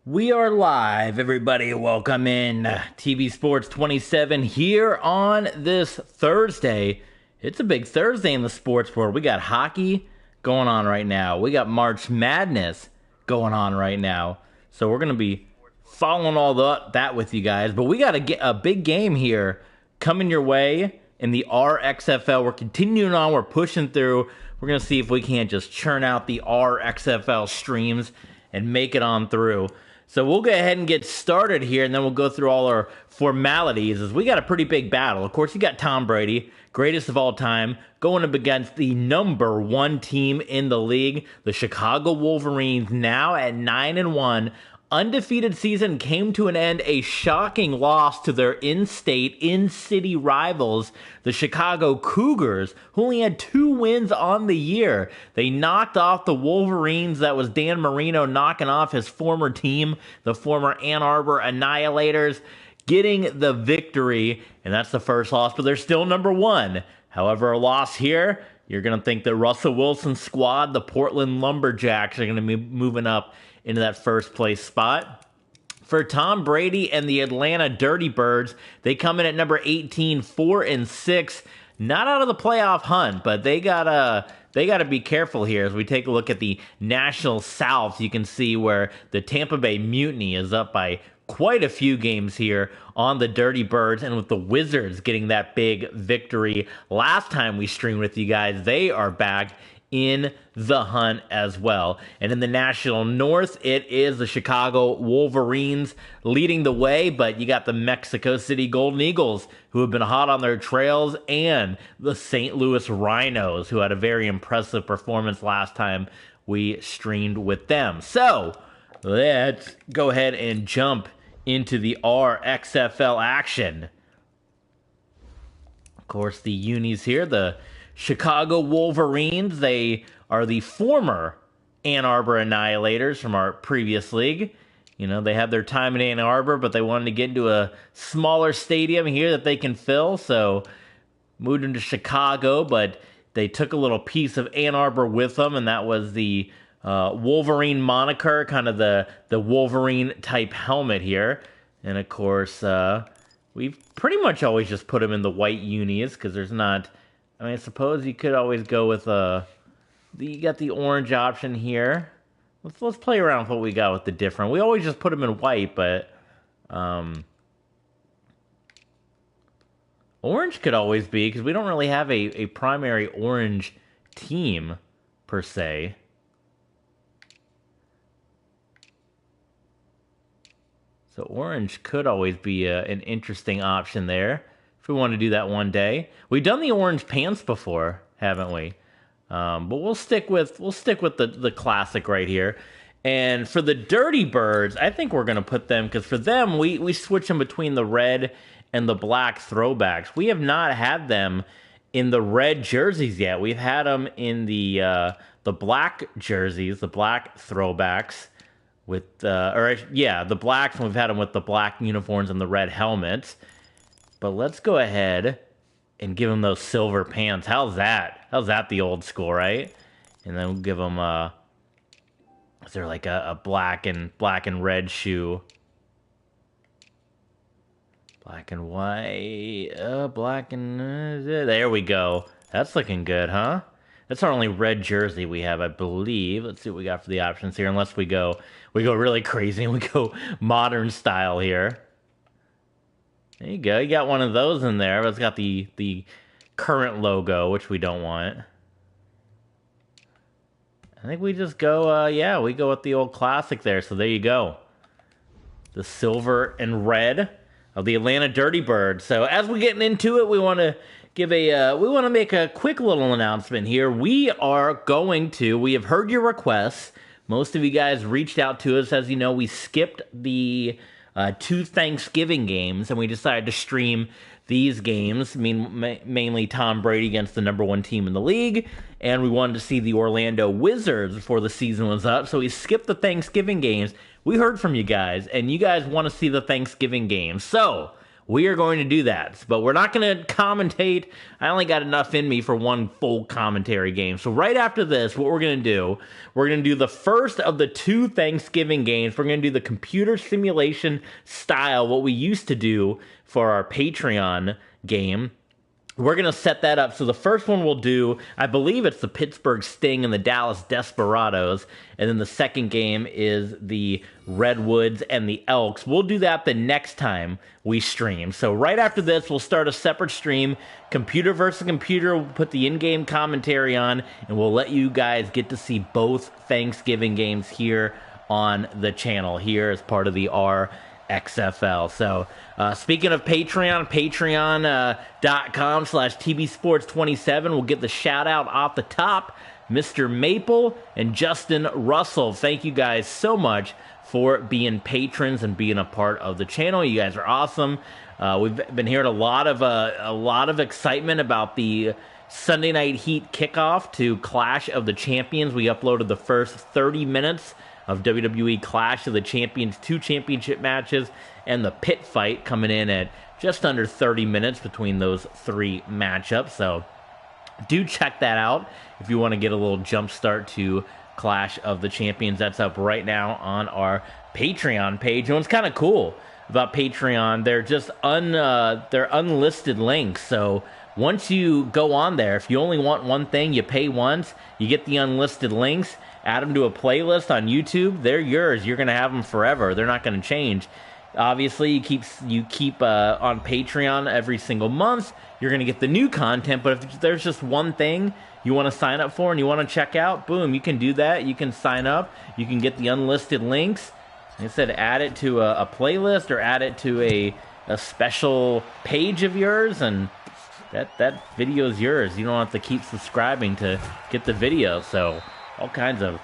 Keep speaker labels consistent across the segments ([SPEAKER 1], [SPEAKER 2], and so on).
[SPEAKER 1] We are live, everybody. Welcome in TV Sports 27 here on this Thursday. It's a big Thursday in the sports world. We got hockey going on right now. We got March Madness going on right now. So we're going to be following all that with you guys. But we got a big game here coming your way in the RXFL. We're continuing on. We're pushing through. We're going to see if we can't just churn out the RXFL streams and make it on through. So we'll go ahead and get started here, and then we'll go through all our formalities as we got a pretty big battle. Of course, you got Tom Brady, greatest of all time, going up against the number one team in the league, the Chicago Wolverines, now at 9-1. Undefeated season came to an end, a shocking loss to their in-state, in-city rivals, the Chicago Cougars, who only had 2 wins on the year. They knocked off the Wolverines. That was Dan Marino knocking off his former team, the former Ann Arbor Annihilators, getting the victory, and that's the first loss, but they're still number one. However, a loss here, you're going to think the Russell Wilson squad, the Portland Lumberjacks, are going to be moving up into that first place spot. For Tom Brady and the Atlanta Dirty Birds, they come in at number 18, 4-6. Not out of the playoff hunt, but they gotta be careful here. As we take a look at the National South, you can see where the Tampa Bay Mutiny is up by quite a few games here on the Dirty Birds, and with the Wizards getting that big victory last time we streamed with you guys, they are back in the hunt as well. And in the National North, it is the Chicago Wolverines leading the way, but you got the Mexico City Golden Eagles, who have been hot on their trails, and the St. Louis Rhinos, who had a very impressive performance last time we streamed with them. So let's go ahead and jump into the RXFL action. Of course, the unis here, the Chicago Wolverines, they are the former Ann Arbor Annihilators from our previous league. You know, they had their time in Ann Arbor, but they wanted to get into a smaller stadium here that they can fill, so moved into Chicago, but they took a little piece of Ann Arbor with them, and that was the Wolverine moniker, kind of the Wolverine-type helmet here. And, of course, we've pretty much always just put them in the white unis, because there's not... I mean, I suppose you could always go with you got the orange option here. Let's play around with what we got with the different. We always just put them in white, but orange could always be, because we don't really have a primary orange team per se. So orange could always be an interesting option there. We want to do that one day. We've done the orange pants before, haven't we? But we'll stick with the classic right here. And for the Dirty Birds, I think we're going to put them, because for them, we switch them between the red and the black throwbacks. We have not had them in the red jerseys yet. We've had them in the black jerseys, the black throwbacks with the blacks, and we've had them with the black uniforms and the red helmets. But let's go ahead and give them those silver pants. How's that? How's that the old school, right? And then we'll give them is there like a black and red shoe? Black and white. There we go. That's looking good, huh? That's our only red jersey we have, I believe. Let's see what we got for the options here. Unless we go really crazy and we go modern style here. There you go. You got one of those in there, but it's got the current logo, which we don't want. I think we just go, we go with the old classic there. So there you go. The silver and red of the Atlanta Dirty Birds. So as we're getting into it, we want to make a quick little announcement here. We have heard your requests. Most of you guys reached out to us. As you know, we skipped the 2 Thanksgiving games, and we decided to stream these games, mainly Tom Brady against the number one team in the league, and we wanted to see the Orlando Wizards before the season was up, so we skipped the Thanksgiving games. We heard from you guys, and you guys want to see the Thanksgiving games, so we are going to do that. But we're not going to commentate. I only got enough in me for one full commentary game. So right after this, what we're going to do the first of the 2 Thanksgiving games. We're going to do the computer simulation style, what we used to do for our Patreon game. We're going to set that up. So the first one we'll do, I believe it's the Pittsburgh Sting and the Dallas Desperados. And then the second game is the Redwoods and the Elks. We'll do that the next time we stream. So right after this, we'll start a separate stream. Computer versus computer. We'll put the in-game commentary on, and we'll let you guys get to see both Thanksgiving games here on the channel here as part of the XFL. So speaking of Patreon, patreon.com/TBSports27 will get the shout out off the top. Mr. Maple and Justin Russell, thank you guys so much for being patrons and being a part of the channel. You guys are awesome. We've been hearing a lot of excitement about the Sunday Night Heat kickoff to Clash of the Champions. We uploaded the first 30 minutes of WWE Clash of the Champions, 2 championship matches, and the pit fight coming in at just under 30 minutes between those 3 matchups. So do check that out if you want to get a little jump start to Clash of the Champions. That's up right now on our Patreon page. And what's kind of cool about Patreon, they're just they're unlisted links. So once you go on there, if you only want one thing, you pay once, you get the unlisted links, add them to a playlist on YouTube, they're yours. You're going to have them forever. They're not going to change. Obviously, you keep on Patreon every single month. You're going to get the new content, but if there's just one thing you want to sign up for and you want to check out, boom, you can do that. You can sign up. You can get the unlisted links. Like I said, add it to a playlist or add it to a special page of yours, and that video is yours. You don't have to keep subscribing to get the video. So all kinds of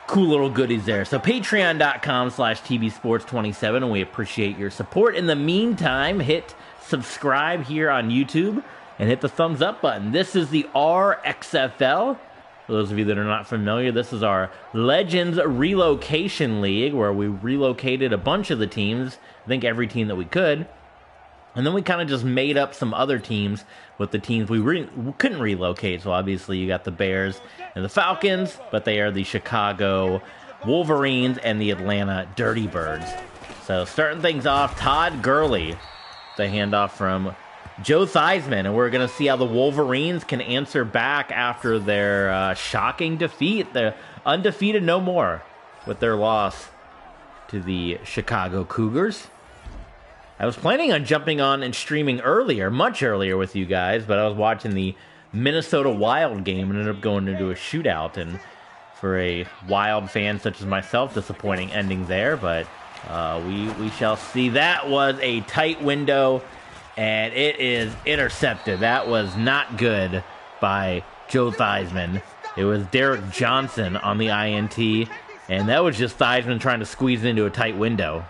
[SPEAKER 1] cool little goodies there. So patreon.com/TBSports27, and we appreciate your support. In the meantime, hit subscribe here on YouTube and hit the thumbs up button. This is the XFL. For those of you that are not familiar, this is our Legends Relocation League, where we relocated a bunch of the teams, I think every team that we could. And then we kind of just made up some other teams with the teams we couldn't relocate. So obviously you got the Bears and the Falcons, but they are the Chicago Wolverines and the Atlanta Dirty Birds. So starting things off, Todd Gurley, the handoff from Joe Theismann. And we're going to see how the Wolverines can answer back after their shocking defeat. They're undefeated no more with their loss to the Chicago Cougars. I was planning on jumping on and streaming earlier, much earlier with you guys, but I was watching the Minnesota Wild game and ended up going into a shootout. And for a Wild fan such as myself, disappointing ending there, but we shall see. That was a tight window, and it is intercepted. That was not good by Joe Theismann. It was Derek Johnson on the INT, and that was just Theismann trying to squeeze into a tight window.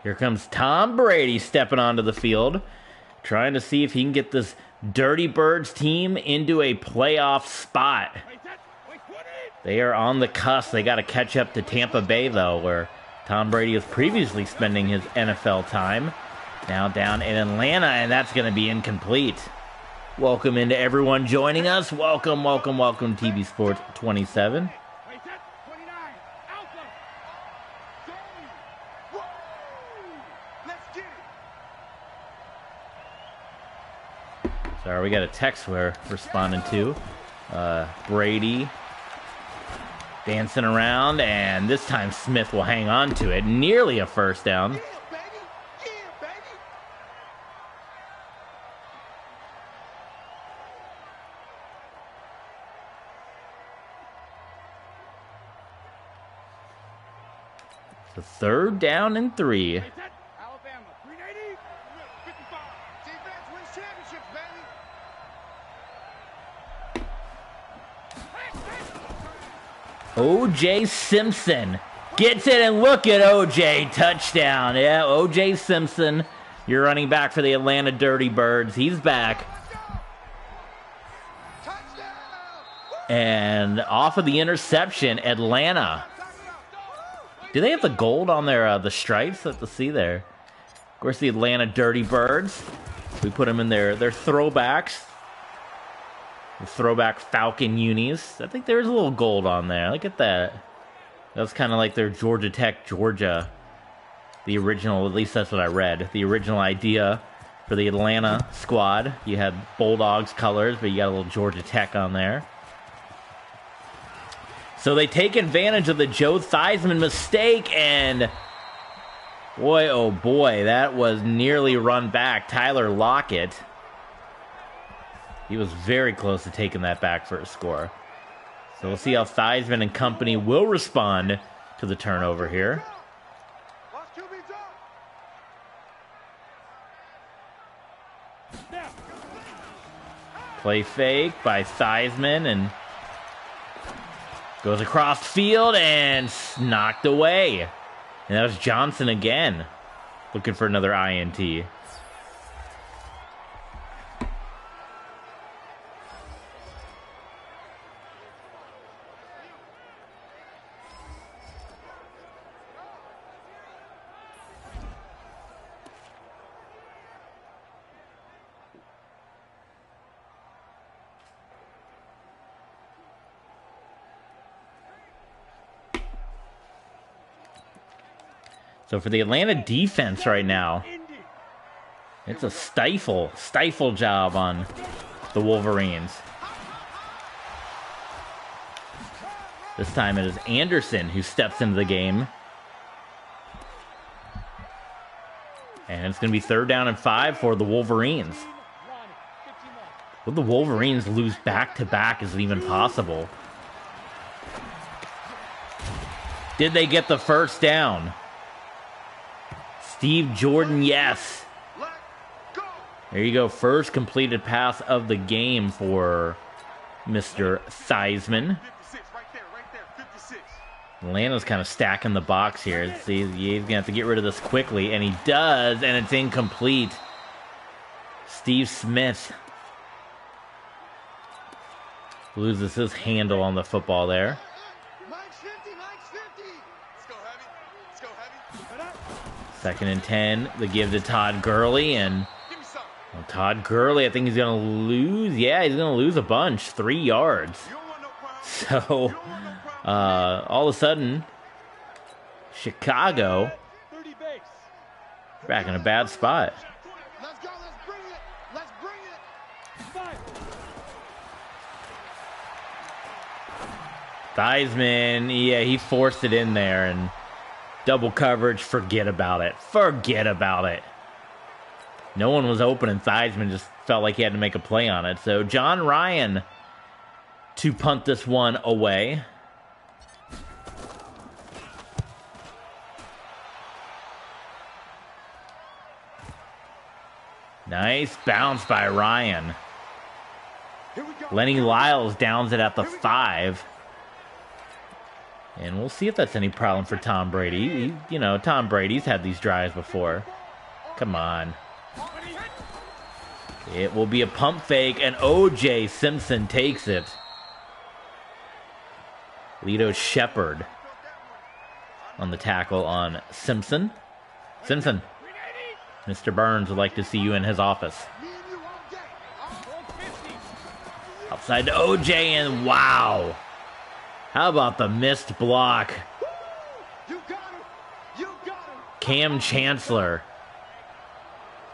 [SPEAKER 1] Here comes Tom Brady stepping onto the field, trying to see if he can get this Dirty Birds team into a playoff spot. They are on the cusp. They got to catch up to Tampa Bay, though, where Tom Brady was previously spending his NFL time. Now down in Atlanta, and that's going to be incomplete. Welcome into everyone joining us. Welcome, welcome, welcome, TV Sports 27. Sorry, we got a text we're responding to. Brady dancing around, and this time Smith will hang on to it. Nearly a first down. So 3rd down and 3. O.J. Simpson gets it, and look at O.J. Touchdown. Yeah, O.J. Simpson, your running back for the Atlanta Dirty Birds. He's back. And off of the interception, Atlanta. Do they have the gold on their the stripes? Let's see there. Of course, the Atlanta Dirty Birds. We put them in their throwbacks. The throwback Falcon unis. I think there's a little gold on there. Look at that. That's kind of like their Georgia Tech, Georgia. The original, at least that's what I read. The original idea for the Atlanta squad. You had Bulldogs colors, but you got a little Georgia Tech on there. So they take advantage of the Joe Theismann mistake, and boy, oh boy, that was nearly run back. Tyler Lockett. He was very close to taking that back for a score. So we'll see how Theismann and company will respond to the turnover here. Play fake by Theismann, and goes across field and knocked away. And that was Johnson again, looking for another INT. So for the Atlanta defense right now, it's a stifle job on the Wolverines. This time it is Anderson who steps into the game. And it's going to be 3rd down and 5 for the Wolverines. Will the Wolverines lose back-to-back? Is it even possible? Did they get the first down? Steve Jordan, yes. There you go. First completed pass of the game for Mr. Theismann. Atlanta's kind of stacking the box here. He's going to have to get rid of this quickly, and he does, and it's incomplete. Steve Smith loses his handle on the football there. 2nd and 10, the give to Todd Gurley, and well, Todd Gurley, I think he's going to lose. Yeah, he's going to lose a bunch, 3 yards. So, all of a sudden, Chicago back in a bad spot. Theismann, yeah, he forced it in there, and double coverage, forget about it. Forget about it. No one was open, and Theismann just felt like he had to make a play on it. So John Ryan to punt this one away. Nice bounce by Ryan. Lenny Lyles downs it at the 5. And we'll see if that's any problem for Tom Brady. You know, Tom Brady's had these drives before. Come on. It will be a pump fake, and O.J. Simpson takes it. Lito Shepard on the tackle on Simpson. Simpson. Mr. Burns would like to see you in his office. Outside to O.J., and wow. How about the missed block? Cam Chancellor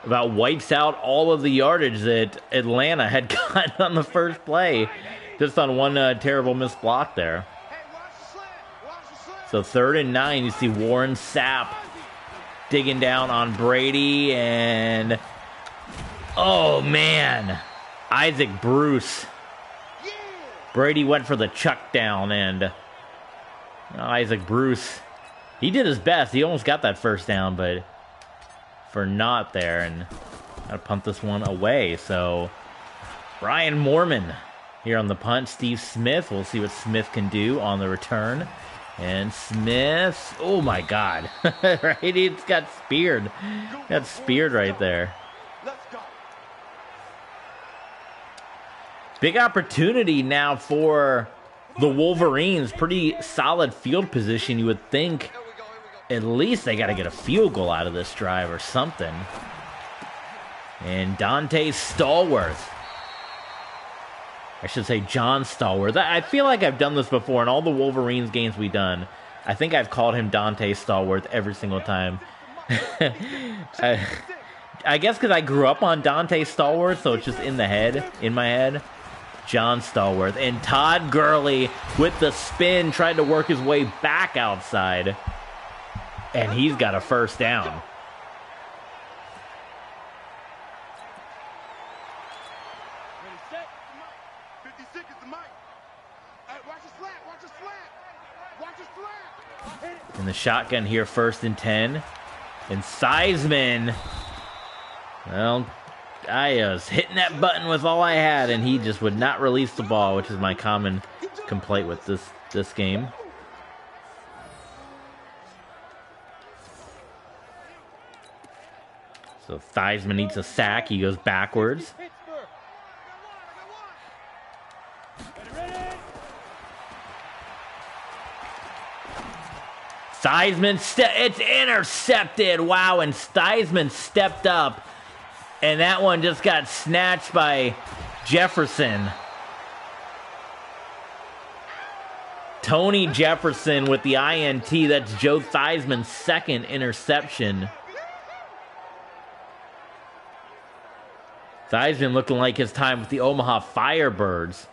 [SPEAKER 1] about wipes out all of the yardage that Atlanta had gotten on the first play. Just on one terrible missed block there. So 3rd and 9, you see Warren Sapp digging down on Brady, and oh man, Isaac Bruce. Brady went for the chuck down, and Isaac Bruce, he did his best. He almost got that first down, but for not there, and got to punt this one away. So Brian Moorman here on the punt. Steve Smith. We'll see what Smith can do on the return. And Smith, oh my God, right? It's got speared. Got speared right there. Big opportunity now for the Wolverines. Pretty solid field position. You would think at least they got to get a field goal out of this drive or something. And Dante Stallworth. I should say John Stallworth. I feel like I've done this before in all the Wolverines games we've done. I think I've called him Dante Stallworth every single time. I guess because I grew up on Dante Stallworth, so it's just in my head. John Stallworth. And Todd Gurley with the spin tried to work his way back outside. And he's got a first down. In the shotgun here, 1st and 10. And Theismann, well, I was hitting that button with all I had, and he just would not release the ball, which is my common complaint with this game. So Theismann needs a sack. He goes backwards. Theismann, it's intercepted. Wow, and Theismann stepped up, and that one just got snatched by Jefferson. Tony Jefferson with the INT. That's Joe Theismann's 2nd interception. Theismann looking like his time with the Omaha Firebirds.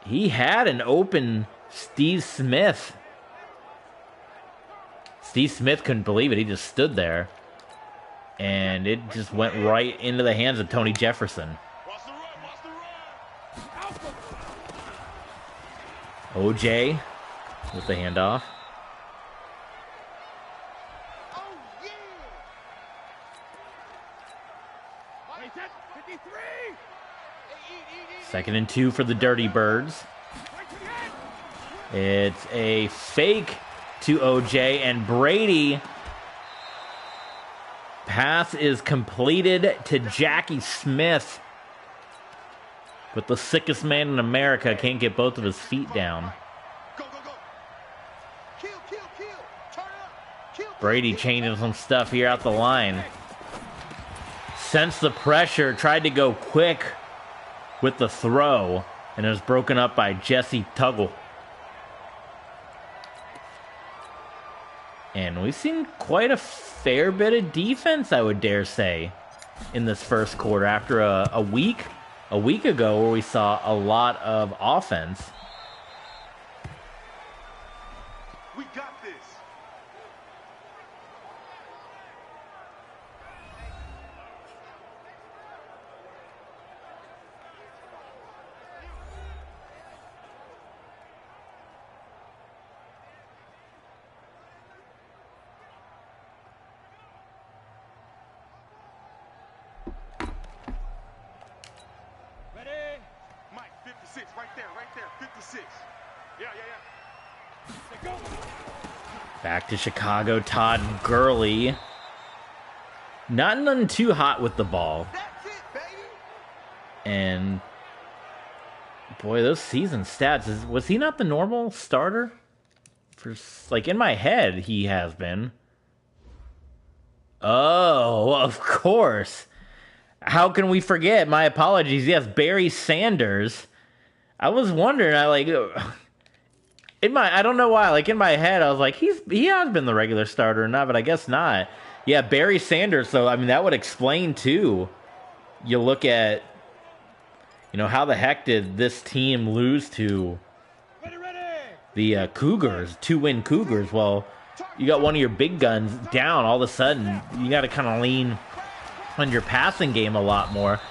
[SPEAKER 1] He had an open Steve Smith. Steve Smith couldn't believe it. He just stood there. And it just went right into the hands of Tony Jefferson. OJ with the handoff. Second and 2 for the Dirty Birds. It's a fake to OJ, and Brady. Pass is completed to Jackie Smith. But the sickest man in America can't get both of his feet down. Brady changing some stuff here out the line. Sensed the pressure, tried to go quick with the throw, and it was broken up by Jesse Tuggle. And we've seen quite a fair bit of defense, I would dare say, in this first quarter after a week ago where we saw a lot of offense.
[SPEAKER 2] We got this. Right there, 56. Yeah.
[SPEAKER 1] Back to Chicago, Todd Gurley. Not none too hot with the ball.
[SPEAKER 2] That's it, baby.
[SPEAKER 1] And boy, those season stats, was he not the normal starter? For like in my head, he has been. Oh, of course. How can we forget? My apologies. Yes, Barry Sanders. I was wondering, I don't know why, like in my head, I was like, he has been the regular starter or not, but I guess not. Yeah, Barry Sanders, so I mean that would explain too. You look at, how the heck did this team lose to the Cougars, 2-win Cougars? Well, you got one of your big guns down, all of a sudden, you got to kind of lean on your passing game a lot more.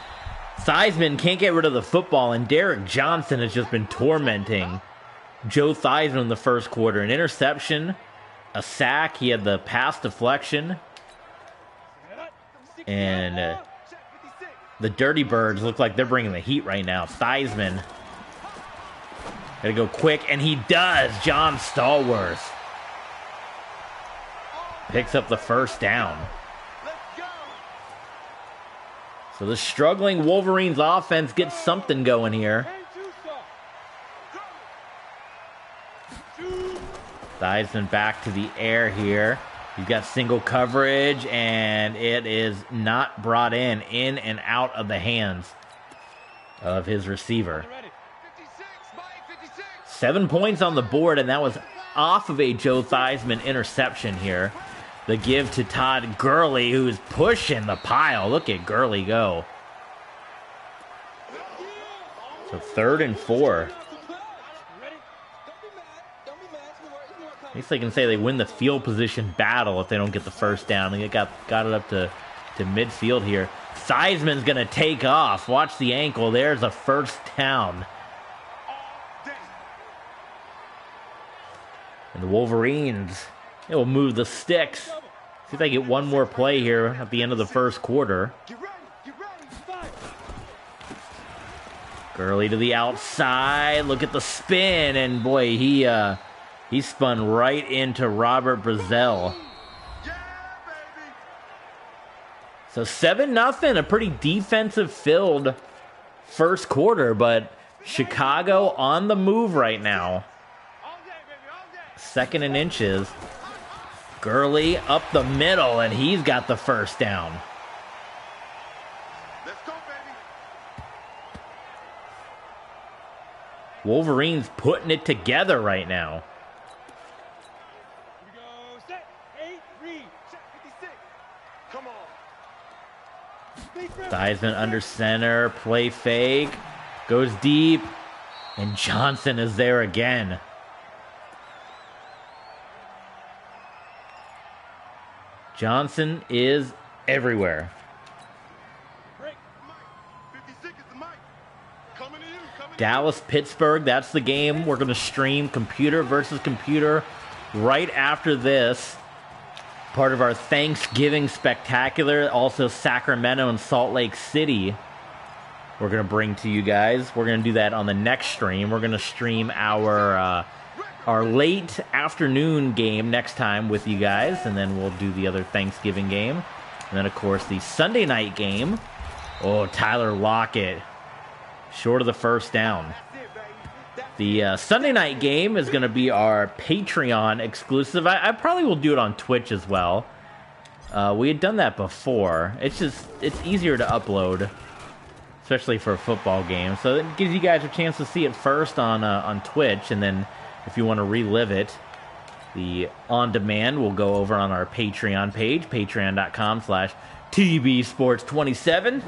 [SPEAKER 1] Theismann can't get rid of the football, and Derek Johnson has just been tormenting Joe Theismann in the first quarter. An interception, a sack, he had the pass deflection, and The Dirty Birds look like they're bringing the heat right now. Theismann. Gotta go quick, and he does. John Stallworth picks up the first down. So the struggling Wolverines offense gets something going here. Theismann back to the air here. He's got single coverage, and it is not brought in and out of the hands of his receiver. 7 points on the board, and that was off of a Joe Theismann interception here. The give to Todd Gurley, who's pushing the pile. Look at Gurley go. So 3rd and 4. At least they can say they win the field position battle if they don't get the first down. They got it up to midfield here. Theismann's going to take off. Watch the ankle. There's a first down. And the Wolverines, they will move the sticks. See if they get one more play here at the end of the first quarter. Gurley to the outside. Look at the spin. And boy, he spun right into Robert Brazell. So 7-0, a pretty defensive-filled first quarter, but Chicago on the move right now. 2nd and inches. Gurley up the middle, and he's got the first down.
[SPEAKER 2] Let's go, baby.
[SPEAKER 1] Wolverines putting it together right now. Theismann under center, play fake, goes deep, and Johnson is there again. Johnson is everywhere. Dallas, Pittsburgh, that's the game. We're going to stream computer versus computer right after this. Part of our Thanksgiving spectacular. Also Sacramento and Salt Lake City we're going to bring to you guys. We're going to do that on the next stream. We're going to stream our late afternoon game next time with you guys, and then we'll do the other Thanksgiving game. And then, of course, the Sunday night game. Oh, Tyler Lockett, short of the first down. The Sunday night game is going to be our Patreon exclusive. I probably will do it on Twitch as well. We had done that before. It's easier to upload, especially for a football game. So it gives you guys a chance to see it first on Twitch, and then if you want to relive it, the on-demand will go over on our Patreon page, patreon.com/TBSports27.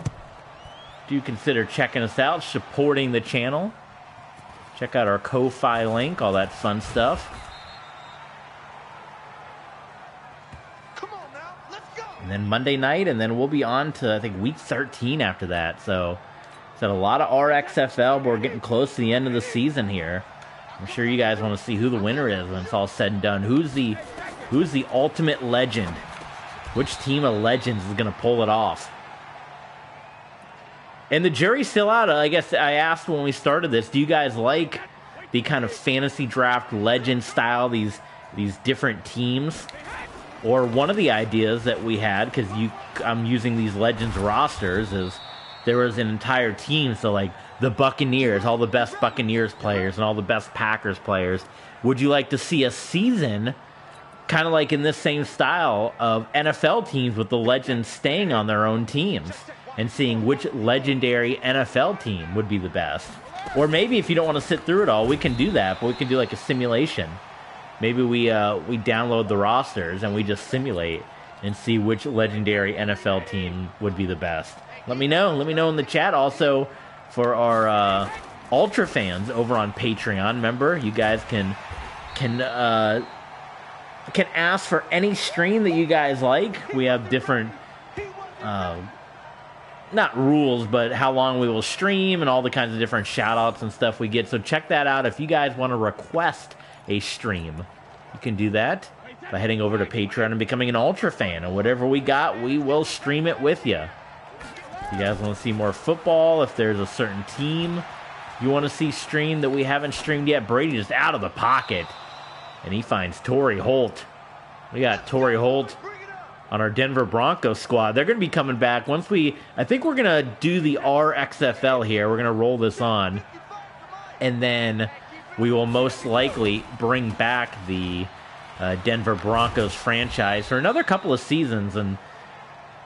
[SPEAKER 1] Do consider checking us out, supporting the channel. Check out our Ko-Fi link, all that fun stuff.
[SPEAKER 2] Come on now, let's go.
[SPEAKER 1] And then Monday night, and then we'll be on to, I think, week 13 after that. So it's a lot of RXFL, but we're getting close to the end of the season here. I'm sure you guys want to see who the winner is when it's all said and done. Who's the ultimate legend? Which team of legends is going to pull it off? And the jury's still out. I guess I asked when we started this, do you guys like the kind of fantasy draft legend style, these different teams? Or one of the ideas that we had, because I'm using these legends rosters, is there was an entire team, so like the Buccaneers, all the best Buccaneers players and all the best Packers players. Would you like to see a season kind of like in this same style of NFL teams with the legends staying on their own teams and seeing which legendary NFL team would be the best? Or maybe if you don't want to sit through it all, we can do that, but we can do like a simulation. Maybe we download the rosters and we just simulate and see which legendary NFL team would be the best. Let me know. Let me know in the chat. Also, for our Ultra fans over on Patreon, remember, you guys can ask for any stream that you guys like. We have different, not rules, but how long we will stream and all the kinds of different shout-outs and stuff we get. So check that out. If you guys want to request a stream, you can do that by heading over to Patreon and becoming an Ultra fan. And whatever we got, we will stream it with you. If you guys want to see more football, if there's a certain team you want to see streamed that we haven't streamed yet, Brady just out of the pocket. And he finds Torrey Holt. We got Torrey Holt on our Denver Broncos squad. They're going to be coming back once I think we're going to do the RXFL here. We're going to roll this on. And then we will most likely bring back the Denver Broncos franchise for another couple of seasons. And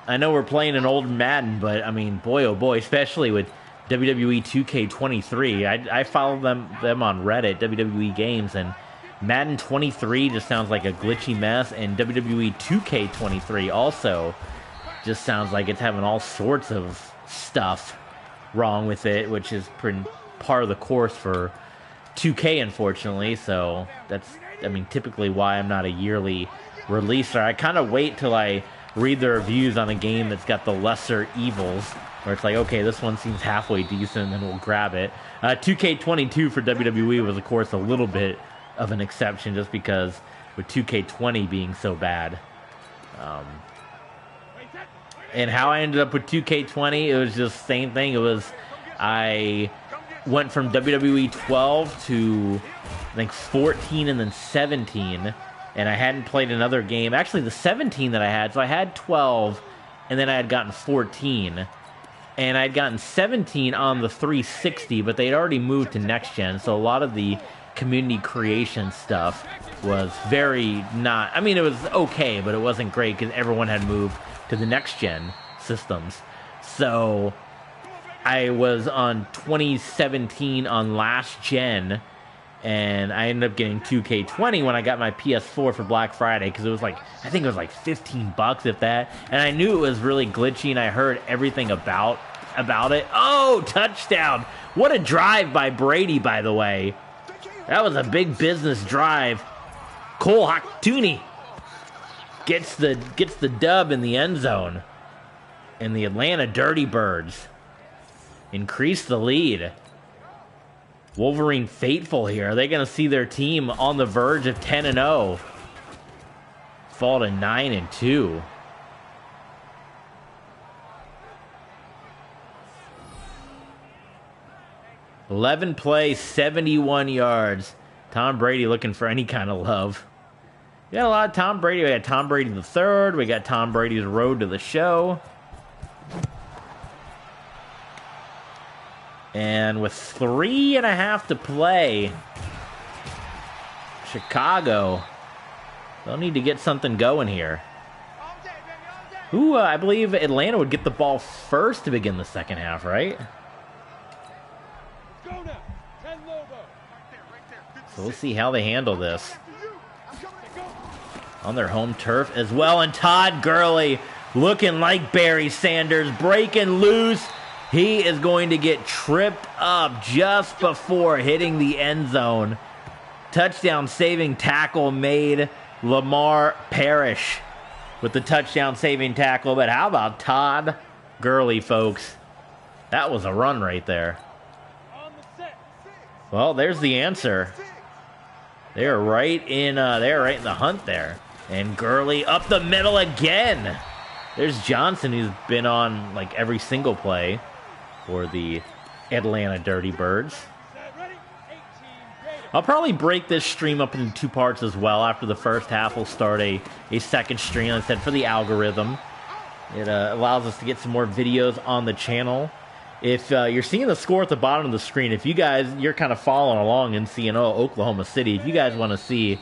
[SPEAKER 1] I know we're playing an old Madden, but I mean, boy, oh boy, especially with WWE 2K23. I follow them on Reddit, WWE Games, and Madden 23 just sounds like a glitchy mess, and WWE 2K23 also just sounds like it's having all sorts of stuff wrong with it, which is par of the course for 2K, unfortunately. So that's, I mean, typically why I'm not a yearly releaser. I kind of wait till I read the reviews on a game that's got the lesser evils, where it's like, okay, this one seems halfway decent, and we'll grab it. 2K22 for WWE was, of course, a little bit of an exception, just because with 2K20 being so bad. And how I ended up with 2K20, it was just the same thing. It was, I went from WWE 12 to, I think, 14 and then 17, and I hadn't played another game. Actually, the 17 that I had, so I had 12, and then I had gotten 14. And I'd gotten 17 on the 360, but they'd already moved to next gen, so a lot of the community creation stuff was very not, I mean, it was okay, but it wasn't great because everyone had moved to the next gen systems. So I was on 2017 on last gen, and I ended up getting 2K20 when I got my PS4 for Black Friday, because it was like, I think it was like $15 if that, and I knew it was really glitchy, and I heard everything about it. Oh, touchdown! What a drive by Brady, by the way. That was a big business drive. Cole Hocktooney gets the dub in the end zone. And the Atlanta Dirty Birds increase the lead. Wolverine faithful here. Are they going to see their team on the verge of 10-0? Fall to 9-2. $11 plays, 71 yards. Tom Brady looking for any kind of love. We got a lot of Tom Brady. We got Tom Brady the third. We got Tom Brady's road to the show. And with 3.5 to play, Chicago, they'll need to get something going here. Who, I believe Atlanta would get the ball first to begin the second half, right? So we'll see how they handle this. On their home turf as well. And Todd Gurley looking like Barry Sanders, breaking loose. He is going to get tripped up just before hitting the end zone. Touchdown saving tackle made. Lamar Parrish with the touchdown saving tackle. But how about Todd Gurley, folks? That was a run right there. Well, there's the answer. They're right in the hunt there. And Gurley up the middle again. There's Johnson, who's been on like every single play for the Atlanta Dirty Birds. I'll probably break this stream up into two parts as well. After the first half, we'll start a second stream, like I said, for the algorithm. It allows us to get some more videos on the channel. If you're seeing the score at the bottom of the screen, if you're kind of following along and seeing, Oklahoma City, if you guys want to see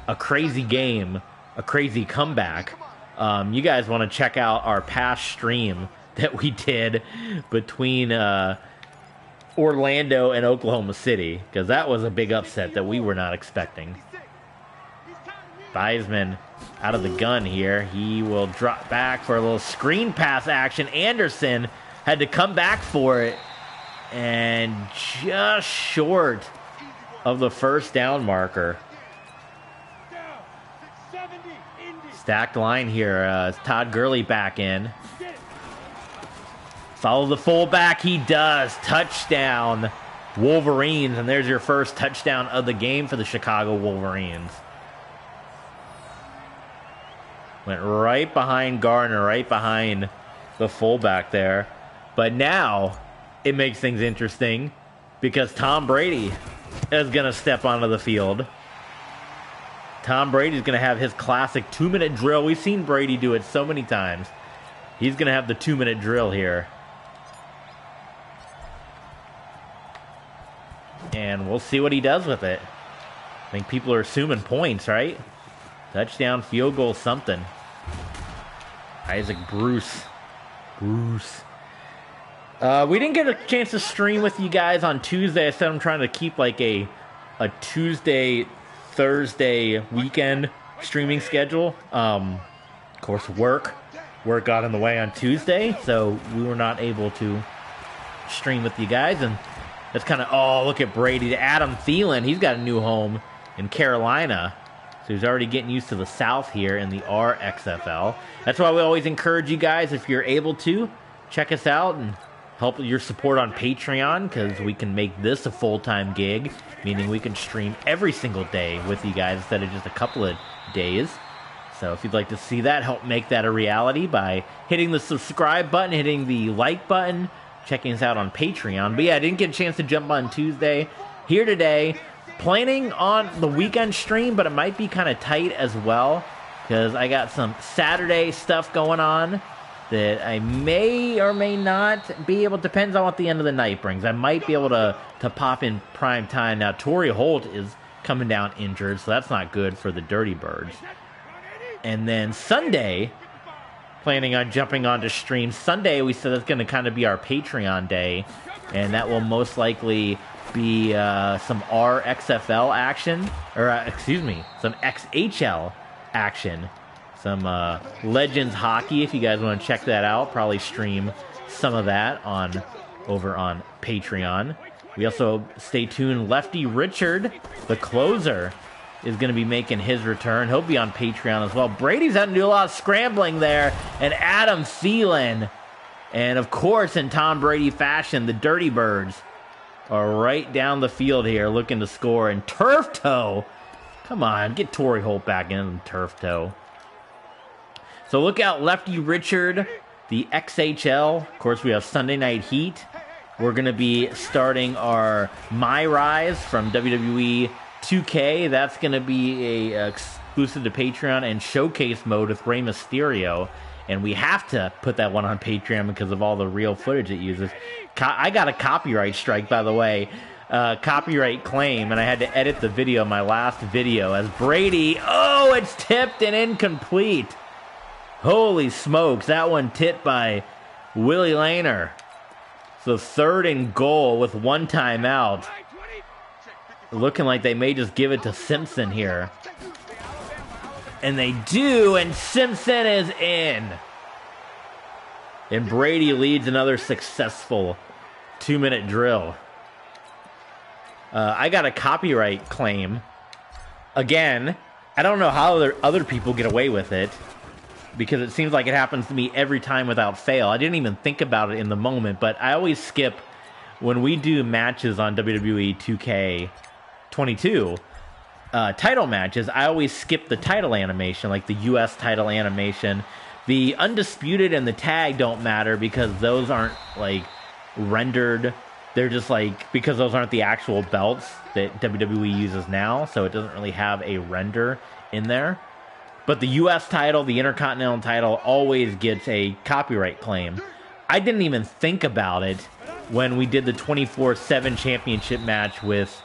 [SPEAKER 1] a crazy game, a crazy comeback, you guys want to check out our past stream that we did between Orlando and Oklahoma City, because that was a big upset that we were not expecting. Theismann out of the gun here. He will drop back for a little screen pass action. Anderson had to come back for it, and just short of the first down marker. Stacked line here. Todd Gurley back in. Follow the fullback. He does. Touchdown, Wolverines. And there's your first touchdown of the game for the Chicago Wolverines. Went right behind Gardner, right behind the fullback there. But now it makes things interesting because Tom Brady is going to step onto the field. Tom Brady's going to have his classic 2-minute drill. We've seen Brady do it so many times. He's going to have the 2-minute drill here. And we'll see what he does with it. I think people are assuming points, right? Touchdown, field goal, something. Isaac Bruce. We didn't get a chance to stream with you guys on Tuesday. I said I'm trying to keep like a Tuesday, Thursday weekend streaming schedule. Of course, work got in the way on Tuesday, so we were not able to stream with you guys. And that's kind of, oh, look at Brady. Adam Thielen, he's got a new home in Carolina. So he's already getting used to the South here in the RXFL. That's why we always encourage you guys, if you're able to, check us out and help your support on Patreon, because we can make this a full-time gig, meaning we can stream every single day with you guys instead of just a couple of days. So if you'd like to see that, help make that a reality by hitting the subscribe button, hitting the like button, checking us out on Patreon. But yeah, I didn't get a chance to jump on Tuesday. Here today, planning on the weekend stream, but it might be kind of tight as well, because I got some Saturday stuff going on that I may or may not be able, depends on what the end of the night brings. I might be able to pop in prime time. Now, Torrey Holt is coming down injured, so that's not good for the Dirty Birds. And then Sunday, planning on jumping onto stream. Sunday, we said that's going to kind of be our Patreon day, and that will most likely be some RXFL action, or some XHL action. Some Legends hockey, if you guys want to check that out. Probably stream some of that over on Patreon. We also, stay tuned, Lefty Richard, the closer, is going to be making his return. He'll be on Patreon as well. Brady's having to do a lot of scrambling there. And Adam Thielen. And, of course, in Tom Brady fashion, the Dirty Birds are right down the field here looking to score. And turf toe. Come on, get Torrey Holt back in turf toe. So look out, Lefty Richard, the XHL. Of course, we have Sunday Night Heat. We're going to be starting our My Rise from WWE 2K. That's going to be a exclusive to Patreon, and showcase mode with Rey Mysterio. And we have to put that one on Patreon because of all the real footage it uses. I got a copyright strike, by the way. Copyright claim, and I had to edit the video, my last video, as Brady, oh, it's tipped and incomplete. Holy smokes, that one tipped by Willie Laner. So 3rd and goal with one timeout. Looking like they may just give it to Simpson here. And they do, and Simpson is in. And Brady leads another successful 2-minute drill. I got a copyright claim. Again, I don't know how other people get away with it, because it seems like it happens to me every time without fail. I didn't even think about it in the moment, but I always skip, when we do matches on WWE 2K22, title matches, I always skip the title animation, like the US title animation. The Undisputed and the tag don't matter because those aren't, like, rendered. They're just, like, because those aren't the actual belts that WWE uses now, so it doesn't really have a render in there. But the U.S. title, the Intercontinental title, always gets a copyright claim. I didn't even think about it when we did the 24/7 championship match with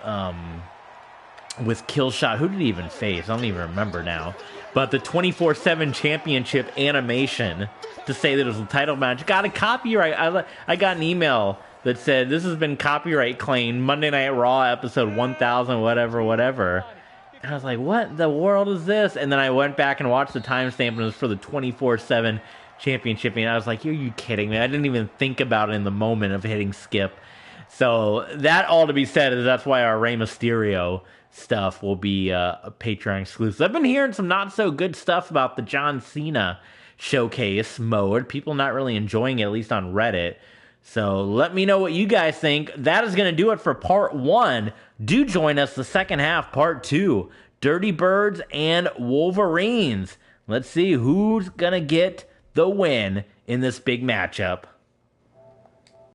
[SPEAKER 1] Killshot. Who did he even face? I don't even remember now. But the 24/7 championship animation to say that it was a title match got a copyright. I got an email that said, this has been copyright claimed, Monday Night Raw episode 1000, whatever. And I was like, what in the world is this? And then I went back and watched the timestamp, and it was for the 24/7 championship. And I was like, are you kidding me? I didn't even think about it in the moment of hitting skip. So that all to be said is that's why our Rey Mysterio stuff will be a Patreon exclusive. I've been hearing some not so good stuff about the John Cena showcase mode. People not really enjoying it, at least on Reddit. So let me know what you guys think. That is going to do it for part 1. Do join us the second half, part 2. Dirty Birds and Wolverines. Let's see who's going to get the win in this big matchup.